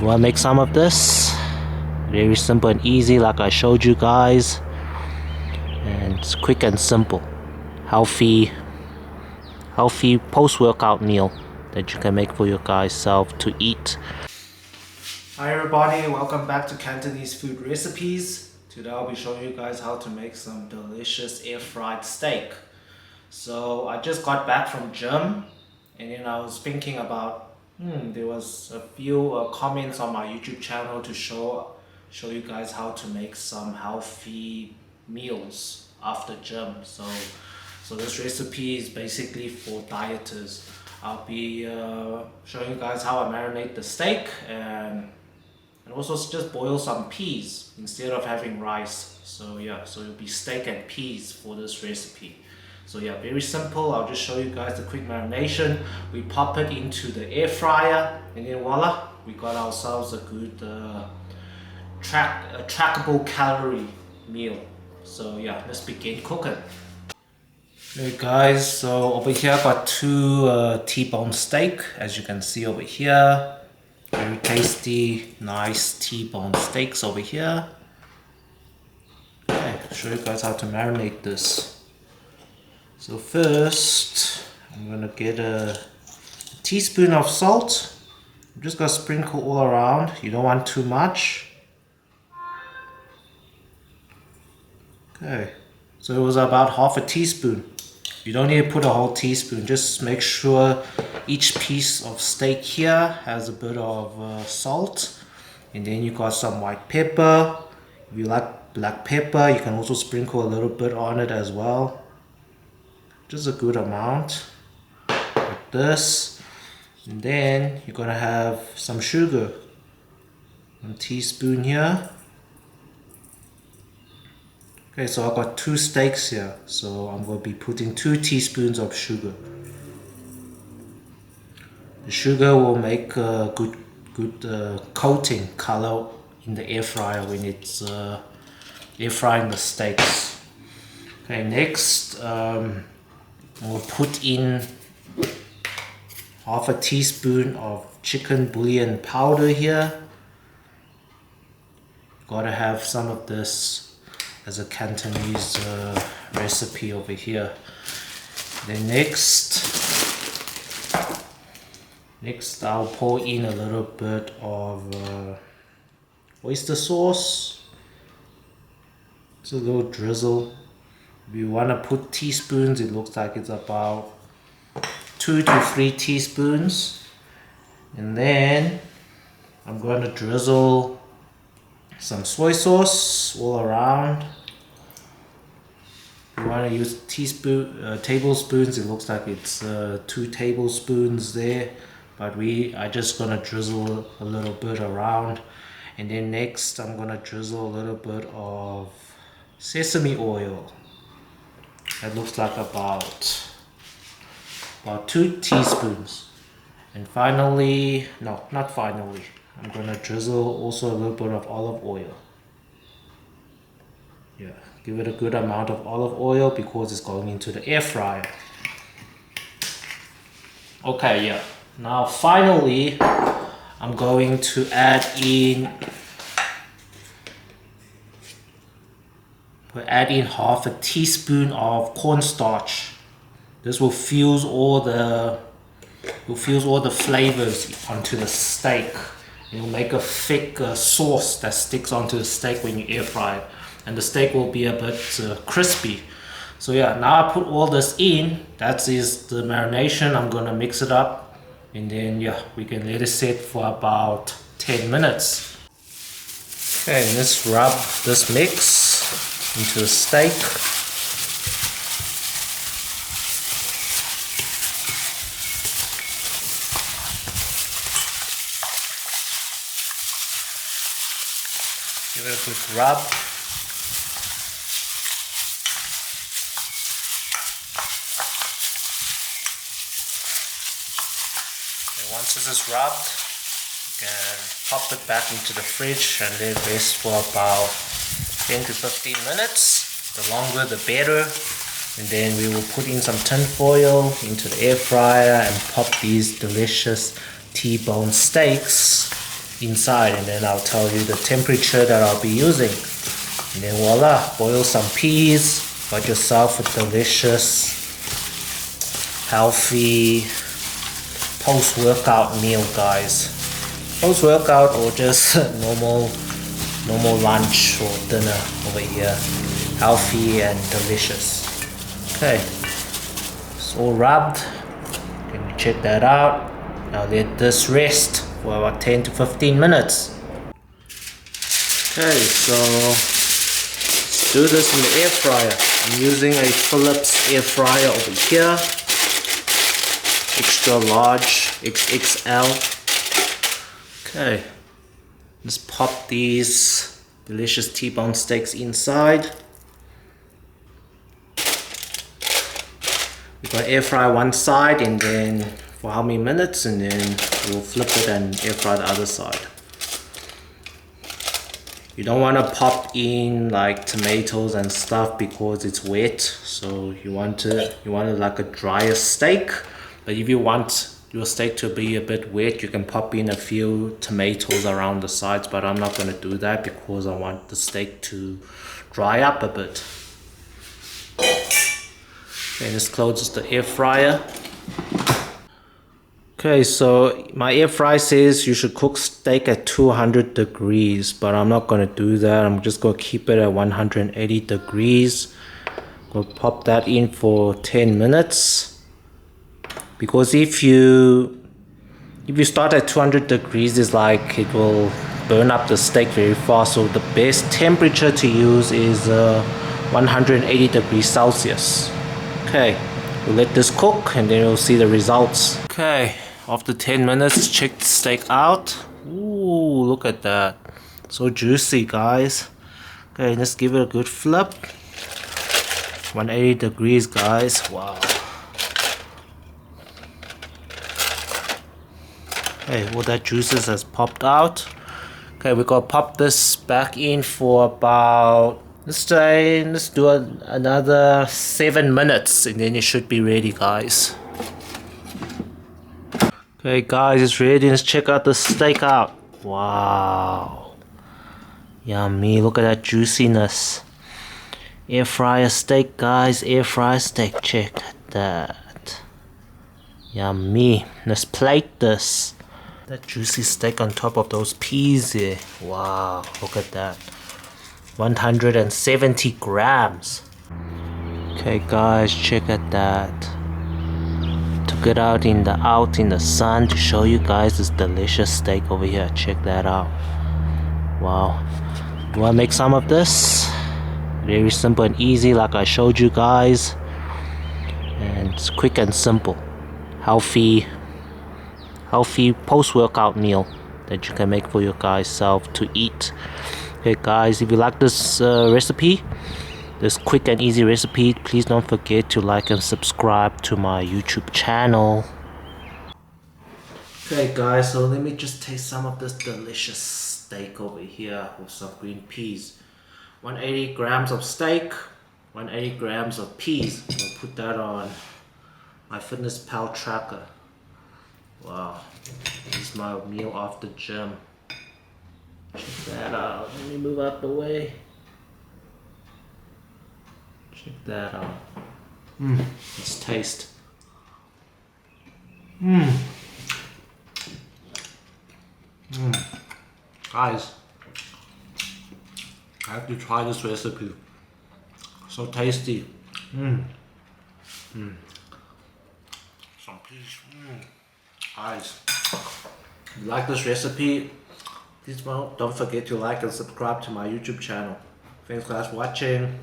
You want to make some of this? Very simple and easy, like I showed you guys, and it's quick and simple. Healthy post-workout meal that you can make for your guys self to eat. Hi everybody, welcome back to Cantonese Food Recipes. Today I'll be showing you guys how to make some delicious air-fried steak. So I just got back from gym, and then I was thinking about there was a few comments on my YouTube channel to show you guys how to make some healthy meals after gym. So this recipe is basically for dieters. I'll be showing you guys how I marinate the steak and also just boil some peas instead of having rice. So yeah, so it'll be steak and peas for this recipe. So yeah, very simple. I'll just show you guys the quick marination. We pop it into the air fryer, and then voila, we got ourselves a good trackable calorie meal. So yeah, let's begin cooking. Okay guys, so over here I got two T-bone steak, as you can see over here. Very tasty, nice T-bone steaks over here. Okay, I'll show you guys how to marinate this. So first, I'm gonna get a teaspoon of salt. I'm just gonna sprinkle all around. You don't want too much. Okay, so it was about half a teaspoon. You don't need to put a whole teaspoon. Just make sure each piece of steak here has a bit of salt. And then you got some white pepper. If you like black pepper, you can also sprinkle a little bit on it as well. Just a good amount, like this. And then you're gonna have some sugar. 1 teaspoon here. Okay, so I've got 2 steaks here, so I'm going to be putting 2 teaspoons of sugar. The sugar will make a good coating color in the air fryer when it's air frying the steaks. Okay, next we'll put in half a teaspoon of chicken bouillon powder here. Gotta have some of this as a Cantonese recipe over here. Then next I'll pour in a little bit of oyster sauce. It's a little drizzle. If you want to put teaspoons, it looks like it's about 2 to 3 teaspoons. And then I'm going to drizzle some soy sauce all around. If you want to use tablespoons, it looks like it's 2 tablespoons there, but I just gonna drizzle a little bit around. And then next I'm gonna drizzle a little bit of sesame oil. That looks like about 2 teaspoons. And finally, no, not finally, I'm gonna drizzle also a little bit of olive oil. Yeah, give it a good amount of olive oil because it's going into the air fryer. Okay, yeah. Now finally, I'm going to add in half a teaspoon of cornstarch. This will fuse all the flavors onto the steak. It'll make a thick sauce that sticks onto the steak when you air fry it, and the steak will be a bit crispy. So yeah, now I put all this in. That is the marination. I'm gonna mix it up, and then yeah, we can let it sit for about 10 minutes. Okay, let's rub this mix into the steak. Give it a good rub. And once this is rubbed, you can pop it back into the fridge and let it rest for about 10 to 15 minutes. The longer the better. And then we will put in some tin foil into the air fryer and pop these delicious T-bone steaks inside, and then I'll tell you the temperature that I'll be using. And then voila, boil some peas, got yourself a delicious, healthy post-workout meal, guys. Post-workout or just normal lunch or dinner over here. Healthy and delicious. Okay, it's all rubbed. Can you check that out? Now let this rest for about 10 to 15 minutes. Okay, so let's do this in the air fryer. I'm using a Philips air fryer over here. Extra large, XXL. Okay, let's pop these delicious T-bone steaks inside. We're gonna air fry one side and then for how many minutes, and then we'll flip it and air fry the other side. You don't want to pop in like tomatoes and stuff because it's wet, so you want it like a drier steak. But if you want your steak to be a bit wet, you can pop in a few tomatoes around the sides, but I'm not going to do that because I want the steak to dry up a bit. Okay, this closes the air fryer. Okay, so my air fryer says you should cook steak at 200 degrees, but I'm not going to do that. I'm just going to keep it at 180 degrees. Go pop that in for 10 minutes. Because if you start at 200 degrees, it's like it will burn up the steak very fast. So the best temperature to use is 180 degrees Celsius. Okay, we'll let this cook and then we'll see the results. Okay, after 10 minutes, check the steak out. Ooh, look at that. So juicy, guys. Okay, let's give it a good flip. 180 degrees, guys. Wow. Okay, all that juices has popped out. Okay, we're gonna pop this back in for about, let's do another 7 minutes and then it should be ready, guys. Okay guys, it's ready. Let's check out the steak out. Wow, yummy. Look at that juiciness. Air fryer steak, guys. Air fryer steak. Check that. Yummy. Let's plate this. That juicy steak on top of those peas here. Wow, look at that. 170 grams. Okay guys, check at that. Took it out in the sun to show you guys this delicious steak over here. Check that out. Wow. Do I make some of this? Very simple and easy, like I showed you guys. And it's quick and simple. Healthy post-workout meal that you can make for your guys self to eat. Okay guys, if you like this recipe, this quick and easy recipe, please don't forget to like and subscribe to my YouTube channel. Okay guys, so let me just taste some of this delicious steak over here with some green peas. 180 grams of steak, 180 grams of peas. I'll put that on my FitnessPal tracker. Wow, this is my meal after gym. Check that out. Let me move out the way. Check that out. Let's taste. Guys, I have to try this recipe. So tasty. Some peas. Guys, if you like this recipe, please don't forget to like and subscribe to my YouTube channel. Thanks guys for watching.